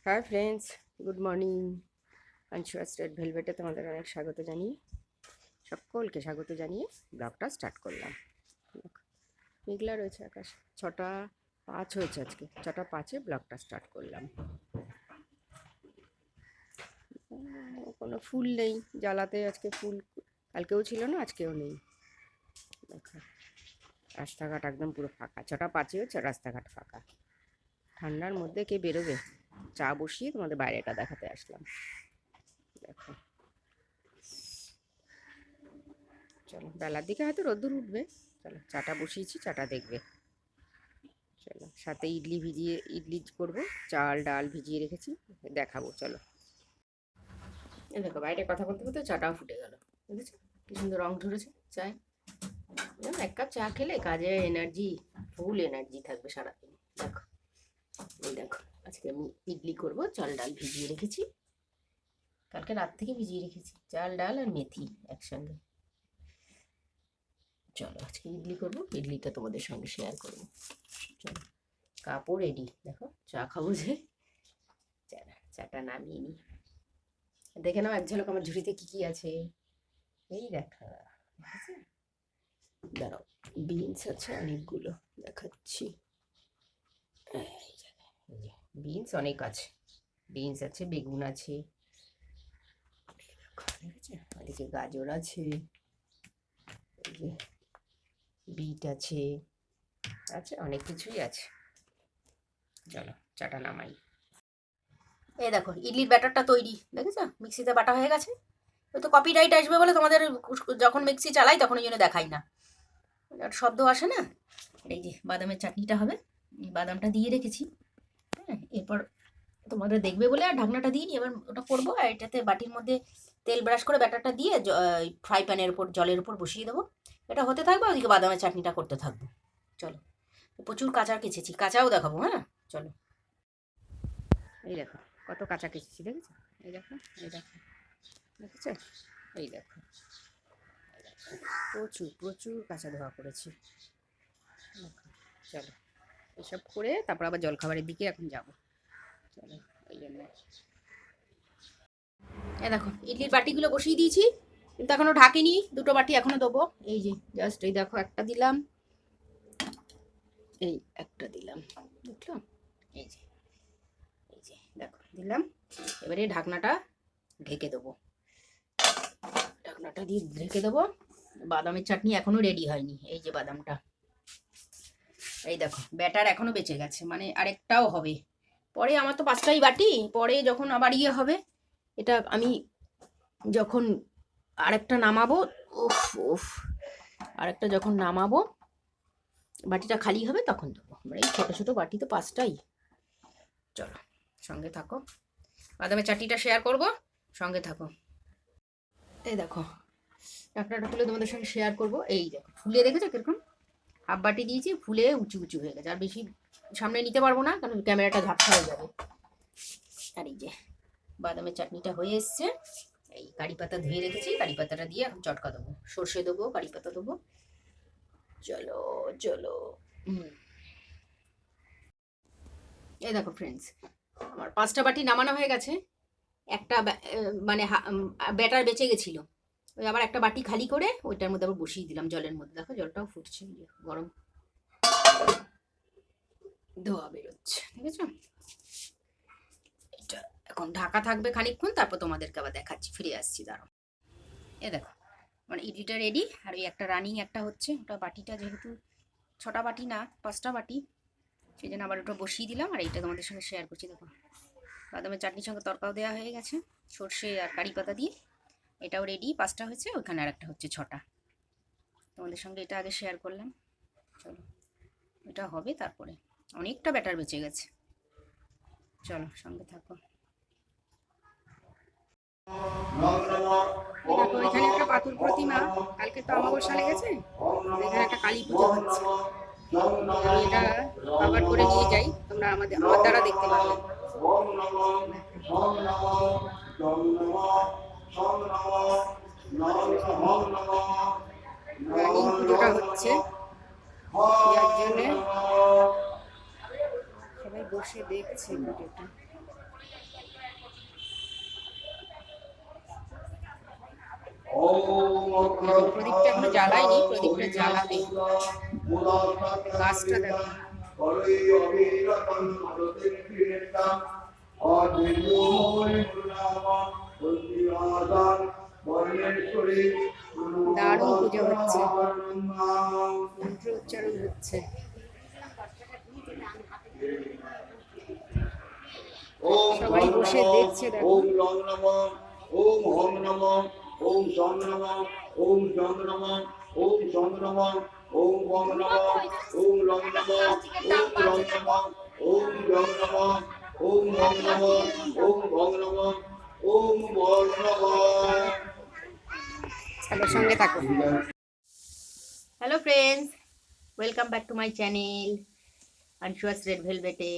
High friends, good morning. Anusuya স্টেট ভেলভেটে তোমাদের অনেক সকলকে স্বাগত জানিয়ে ব্লগটা স্টার্ট করলাম। মেঘলা রয়েছে আকাশ। 6টা 5 হয়েছে, আজকে 6টা 5-এ ব্লগটা স্টার্ট করলাম। কোনো ফুল নেই জ্বালাতে, আজকে ফুল কালকেও ছিল না, আজকেও নেই। দেখো রাস্তাঘাট একদম পুরো ফাঁকা। 6টা 5-ই হচ্ছে, রাস্তাঘাট ফাঁকা। ঠান্ডার মধ্যে কে বেরোবে? চা বসিয়ে তোমাদের বাইরেটা দেখাতে আসলাম। দেখো, চলো বেলার দিকে হয়তো রোদ্দুর উঠবে। চলো চাটা বসিয়েছি, চাটা দেখবে। চলো সাথে ইডলি করবো, চাল ডাল ভিজিয়ে রেখেছি, দেখাবো। চলো এই দেখো, বাইরে কথা বলতে বলতে চাটাও ফুটে গেল। বুঝেছো কি সুন্দর রং ধরেছে চায়। এক কাপ চা খেলে কাজে এনার্জি, ফুল এনার্জি থাকবে সারাদিন। দেখো, এই দেখো, আজকে আমি ইডলি করবো। চাল ডাল ভিজিয়ে রেখেছি, কালকে রাত থেকে ভিজিয়ে রেখেছি, চাল ডাল আর মেথি একসঙ্গে। চলো আজকে ইডলি করবো, ইডলিটা তোমাদের সঙ্গে শেয়ার করবো। চলো, কাপড় রেডি। দেখো চা খাবো যে, চাটা নামিয়ে নি। দেখে নাও এক ঝলক আমার ঝুড়িতে কি কি আছে। এই দেখা, দাঁড়াও, বিনস আছে অনেকগুলো, দেখাচ্ছি। বিনস অনেক আছে, বিনস আছে, বেগুন আছে, এদিকে গাজর আছে, বিট আছে, অনেক কিছুই আছে। চলো চাটা নামাই। এই দেখো ইডলির ব্যাটারটা তৈরি, দেখেছো মিক্সিতে বাটা হয়ে গেছে। ওই তো কপিরাইট আসবে বলে তোমাদের যখন মিক্সি চালাই তখন ওই জন্য দেখাই না, শব্দ আসে না। এই যে বাদামের চাটনিটা হবে, বাদামটা দিয়ে রেখেছি। হ্যাঁ, এরপর তোমাদের দেখবে বলে আর ঢাকনাটা দিইনি। এবার ওটা করবো, আর এটাতে বাটির মধ্যে তেল ব্রাশ করে ব্যাটারটা দিয়ে ফ্রাই প্যানের উপর জলের উপর বসিয়ে দেবো। এটা হতে থাকবে, ওইদিকে বাদামের চাটনিটা করতে থাকবো। চলো, প্রচুর কাঁচা কেচেছি, কাঁচাও দেখাবো। হ্যাঁ চলো, এই দেখো কত কাঁচা কেচেছি, দেখেছো? এই দেখো, এই দেখো, দেখেছো? এই দেখো, প্রচুর প্রচুর কাঁচা ধোয়া করেছি। চলো এসব করে তারপর আবার জলখাবারের দিকে এখন যাব। চলো, এই জন্য এ দেখো ইডলির বাটিগুলো বসিয়ে দিয়েছি, কিন্তু এখনো ঢাকিনি। দুটো বাটি এখনো দেবো। এই যে জাস্ট এই দেখো, একটা দিলাম, এই একটা দিলাম, বুঝলো? এই যে, এই যে দেখো দিলাম। এবারে ঢাকনাটা ঢেকে দেবো, ঢাকনাটা দিয়ে ঢেকে দেবো। বাদামের চাটনি এখনো রেডি হয়নি। এই যে বাদামটা, এই দেখো ব্যাটার এখনো বেঁচে গেছে, মানে আরেকটাও হবে পরে। আমার তো 5টাই বাটি, পরে যখন আবার ইয়ে হবে, এটা আমি যখন আরেকটা নামাবো, উফ উফ, আরেকটা যখন নামাবো বাটিটা খালি হবে তখন দেবো। মানে এই ছোটো ছোটো বাটি তো 5টাই। চলো সঙ্গে থাকো, বাদামের চাটনিটা শেয়ার করব, সঙ্গে থাকো। এই দেখো ঢাকনাটা খুলে তোমাদের সঙ্গে শেয়ার করব। এই দেখো ফুলে, দেখেছো কিরকম? হাফ বাটি দিয়েছি, ফুলে উঁচু উঁচু হয়ে গেছে। আর বেশি সামনে নিতে পারবো না, কারণ ক্যামেরাটা ঝাপসা হয়ে যাবে। আর এই যে বাদামের চাটনিটা হয়ে এসছে। এই কারি পাতা ধুয়ে রেখেছি, কারি পাতাটা দিয়ে এখন চটকা দেবো, সর্ষে দেবো, কারি পাতা দেবো। চলো চলো, এই দেখো ফ্রেন্ডস, আমার 5টা বাটি নামানো হয়ে গেছে। একটা মানে ব্যাটার বেঁচে গেছিল, ওই আবার একটা বাটি খালি করে ওইটার মধ্যে আবার বসিয়ে দিলাম জলের মধ্যে। দেখো জলটাও ফুটছে, গরম ধোয়া বেরোচ্ছে, দেখেছো? এটা এখন ঢাকা থাকবে খানিকক্ষণ, তারপর তোমাদেরকে আবার দেখাচ্ছি, ফিরে আসছি, দাঁড়াও। এ দেখো মানে ইডলিটা রেডি। আর ওই একটা রানিং একটা হচ্ছে, ওটা বাটিটা যেহেতু 6টা বাটি না 5টা বাটি, সেই জন্য আবার ওটা বসিয়ে দিলাম। আর এইটা তোমাদের সঙ্গে শেয়ার করছি। দেখো বাদামের চাটনির সঙ্গে তরকাও দেওয়া হয়ে গেছে, সর্ষে আর কারি পাতা দিয়ে। এটাও রেডি, 5টা হয়েছে, ওইখানে আর একটা হচ্ছে 6টা। তোমাদের সঙ্গে এটা আগে শেয়ার করলাম। চলো এটা হবে, তারপরে অনেকটা ব্যাটার বেঁচে গেছে। চলো সঙ্গে থাকো। দেখো এখানে একটা পাথর প্রতিমা, কালকে তো অমাবস্যা লেগেছে, এখানে একটা কালী পুজো হচ্ছে। আমি এটা কভার করে নিয়ে যাই, তোমরা আমার দ্বারা দেখতে পাবে। রানিং পুজোটা হচ্ছে, যার জন্যে সবাই বসে দেখছে পুজোটা। প্রদীপটা এখনো জ্বালাইনি, প্রদীপটা জ্বালাবে। গাছটা দেখো, দারুণ পুজো হচ্ছে, মন্ত্র উচ্চারণ হচ্ছে। সবাই বসে দেখছে, দেখো। ওম লং নমঃ ওম হং নমঃ ওম সং নমঃ ওম জং নমঃ ওম সং নমঃ ওম বং নমঃ ওম লং নমঃ ওম লং নমঃ ওম জং নমঃ ওম হং নমঃ ওম ভং নমঃ ওম বং নমঃ। চলো সঙ্গে থাকো। Hello friends, welcome back to my channel Anusuya's red ভেলভেটে।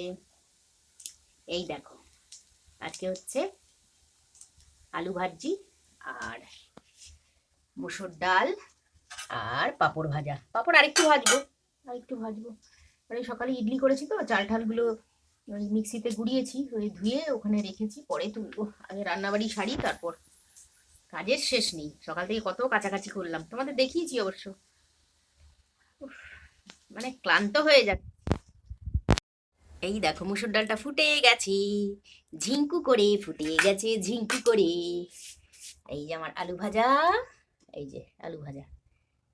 এই দেখো, আজকে হচ্ছে আলু ভাজি আর মুসুর ডাল আর পাঁপড় ভাজা। পাঁপড় আরেকটু ভাজবো, মানে সকালে ইডলি করেছি তো, চাল ঠালগুলো ওই মিক্সিতে গুঁড়িয়েছি, ওই ধুয়ে ওখানে রেখেছি, পরে তুলবো। আগে রান্নাবাড়ি সারি, তারপর। কাজের শেষ নেই, সকাল থেকে কত কাছাকাছি করলাম, তোমাদের দেখিয়েছি অবশ্য। উফ, মানে ক্লান্ত হয়ে যাচ্ছে। এই দেখো, মুসুর ডালটা ফুটে গেছে, ঝিঙ্কু করে ফুটে গেছে, ঝিঙ্কু করে। এই যে আমার আলু ভাজা, এই যে আলু ভাজা।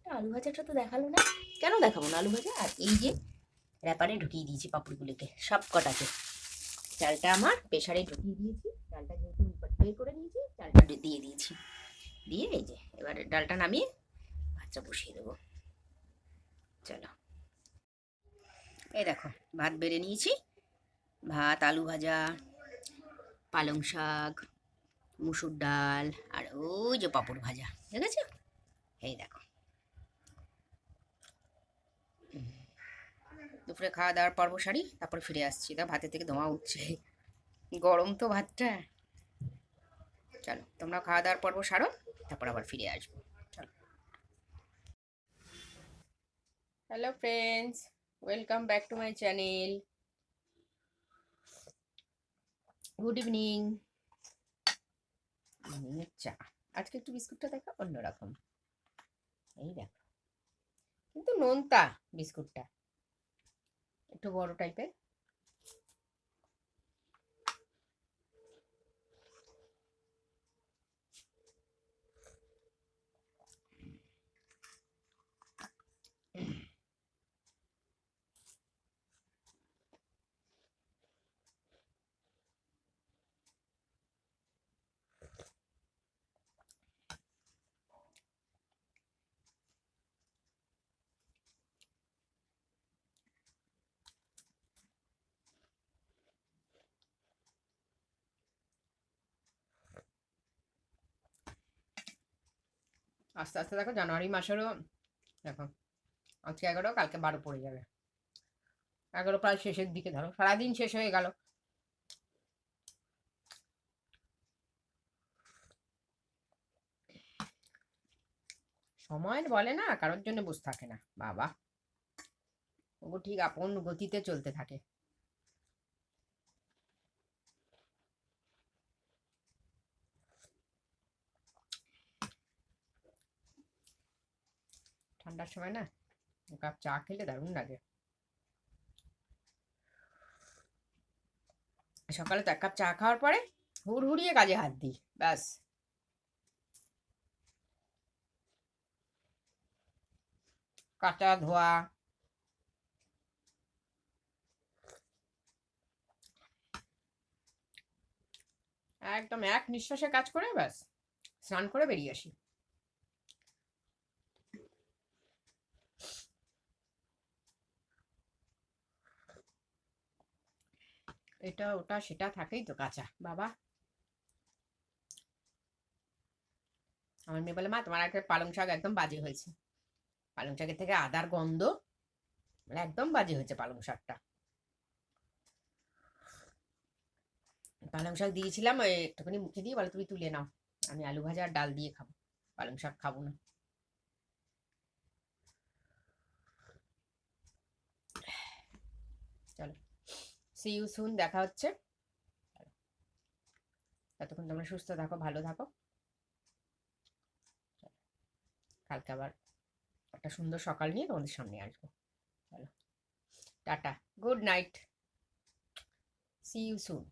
আলু ভাজাটা তো দেখালো না, কেন দেখাবো না আলু ভাজা। আর এই যে র্যাপারে ঢুকিয়ে দিয়েছি পাপড়গুলোকে, সব কটাকে। চালটা আমার প্রেসারে ঢুকিয়ে দিয়েছি, ডালটা যেহেতু বের করে নিয়েছি, চালটা দিয়ে দিয়েছি। দিয়ে এই যে এবারে ডালটা নামিয়ে ভাতটা বসিয়ে দেবো। চলো, এই দেখো ভাত বেড়ে নিয়েছি। ভাত, আলু ভাজা, পালং শাক, মুসুর ডাল, আর ওই যে পাঁপড় ভাজা, ঠিক আছে। এই দেখো, দুপুরে খাওয়া দাওয়ার পর্ব সারি, তারপর ফিরে আসছি। তা ভাতের থেকে ধোঁয়া উঠছে, গরম তো ভাতটা। চলো, তোমরা খাওয়া দাওয়ার পর্ব সারো, তারপর আবার ফিরে আসবো। চলো। Hello friends, welcome back to my channel. Good evening. চা, আজকে একটু বিস্কুটটা দেখো অন্যরকম। এই দেখো, কিন্তু নোনতা বিস্কুটটা, একটু বড় টাইপের। আস্তে আস্তে দেখো, জানুয়ারি মাসেরও দেখো, আজকে 11, কালকে 12 পড়ে যাবে। 11 প্রায় শেষের দিকে, ধরো সারাদিন শেষ হয়ে গেল। সময় বলে না, কারোর জন্য বসে থাকে না বাবা, ও ঠিক আপন গতিতে চলতে থাকে। ঠান্ডার সময় না কাপ চা খেলে দারুণ লাগে। সকালে তো 1 কাপ চা খাওয়ার পরে হুড়হুড়িয়ে কাজে হাত দিই, ব্যাস। কাঁচা ধোয়া, একদম এক নিঃশ্বাসে কাজ করে ব্যাস স্নান করে বেরিয়ে আসি। এটা ওটা সেটা থাকেই তো কাঁচা বাবা। আমার মেয়ে বলে, মা তোমার একটা পালং শাক একদম বাজে হয়েছে। পালং শাকের থেকে আদার গন্ধ, মানে একদম বাজে হয়েছে পালং শাকটা। পালং শাক দিয়েছিলাম, ওই একটুখানি মুখে দিয়ে বলে তুমি তুলে নাও, আমি আলু ভাজা আর ডাল দিয়ে খাবো, পালং শাক খাবো না। চলো, সি ইউ সুন, দেখা হচ্ছে। ততক্ষণ তোমরা সুস্থ থাকো, ভালো থাকো। কালকে আবার একটা সুন্দর সকাল নিয়ে তোমাদের সামনে আসবো। চলো tata, good night, see you soon.